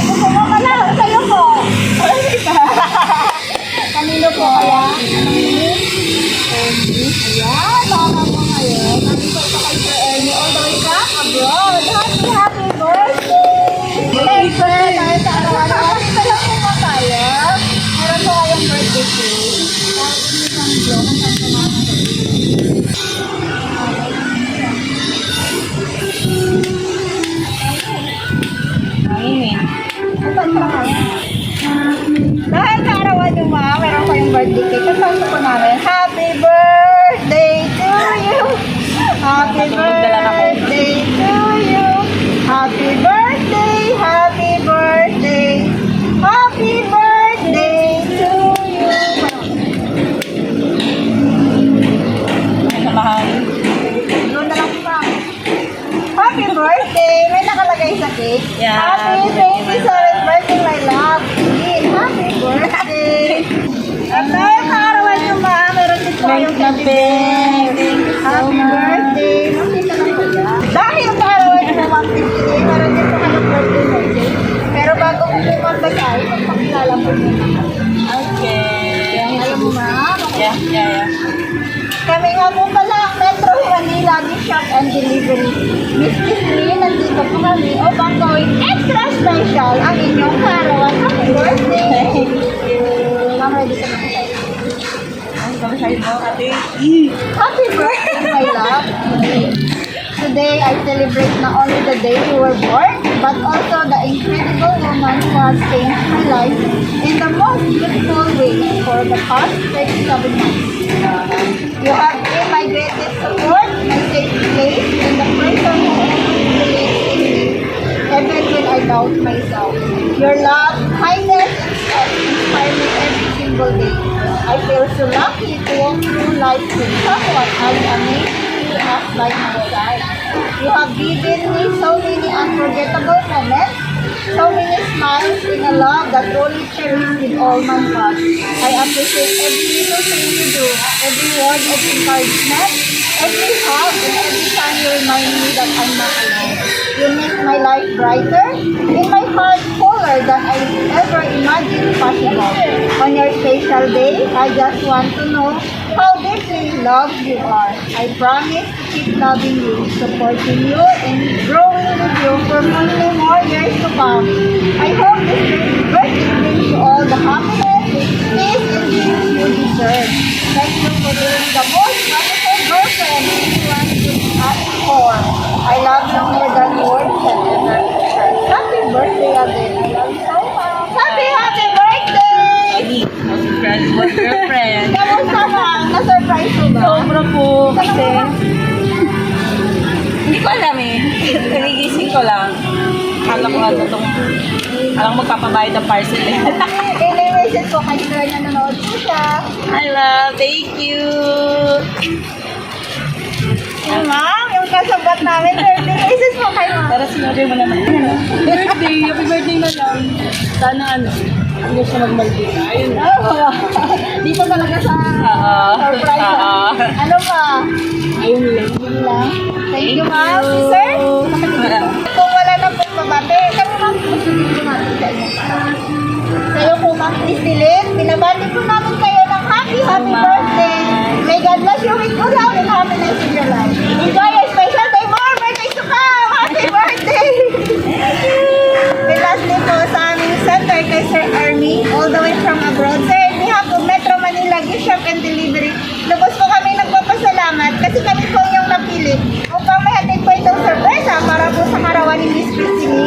Gusto mo pala, sa'yo po. Kanino po kaya? Ayan, mama mo ngayon. Happy birthday kay Sir Ernie all the way from abroad. Happy birthday! Thank you dahil sa araw-araw. Ito lang po ba tayo? Meron po kayong birthday cake. Tapos isang vlog. Ang dahil sa arawan yung mga, meron kayong birthday cake. Kasama po namin, happy birthday to you! Happy birthday to you! Happy birthday! Happy birthday! Happy birthday to you! Doon na lang pa. Happy birthday! May nakalagay sa cake. Yeah, Happy 27th birthday, my love! Happy birthday! At dahil sa arawan yung mga, meron din po yung happy birthday! Makita lang po yan. Dahil sa arawan yung mga birthday, meron din po kayong birthday message. Pero bago ko po magbagay, magpakilala po nyo naman. Okay. Alam mo na? Yeah. Kami nga po pala ang Metro Manila Gift Shop and Delivery. Miss Lee, nandito po kami upang gawin extra special ang inyong karawan. Happy birthday! Mama, ready ka na po tayo. Ang kamasay mo, ate. Happy birthday, my love! Today, I celebrate not only the day you were born, but also the incredible woman who has changed my life in the most beautiful way for the past 37 months. You have been my greatest support, my safe place, and the person who always believes in me, even when I doubt myself. Your love, kindness, and strength inspire me every single day. I feel so lucky to walk through life with someone as amazing as by my side. You have given me so many unforgettable moments, so many smiles in a love that truly cherished with all my heart. I appreciate every little thing you do, every word of encouragement, every hug, and every time you remind me that I'm not alone. You make my life brighter, in my heart fuller than I ever imagined possible. On your special day, I just want to know how deeply loved you are. I promise to keep loving you, supporting you, and growing with you for many more years to come. I hope this birthday brings you all the happiness, peace, and peace you deserve. Thank you for being the most wonderful girlfriend anyone could ask for. I love you more than words can ever express. Happy birthday again. I love you so much. Happy birthday! Surprise mo, girlfriend. Kamusta ka? Na-surprise mo ba? Sobra po. Kasi, hindi ko alam eh. Nagigising ko lang. Akala ko nga itong, alang magpapabayad ng parcel eh. Message ko kay Sir na nanonood po siya. Hi, love. Thank you. Yung ma'am, yung kasabat namin, birthday message po kay ma'am. Para sinodin mo naman. Birthday. Happy birthday na lang. Sana hindi siya mag-Maldives. Ayun. Oh, di pa talaga sa surprise. Ano pa? Ayun lang. Yun lang. Thank you ma'am. Sir, kung wala na po pabate, kami ma'am, magbibigyan natin sa inyo. Kayo po ma'am, please delete. Binabati po namin kayo ng happy birthday. May God bless you with good health and happiness in your life. Enjoy your special day. More birthdays to come. Happy birthday. And lastly po sa aming center kay Sir Ernie, all the way from abroad. Sir, on behalf of Metro Manila Gift Shop and Delivery, lubos po kami nagpapasalamat kasi kami po yung napili upang mahatid po itong sorpresa para po sa karawan ni Miss Christine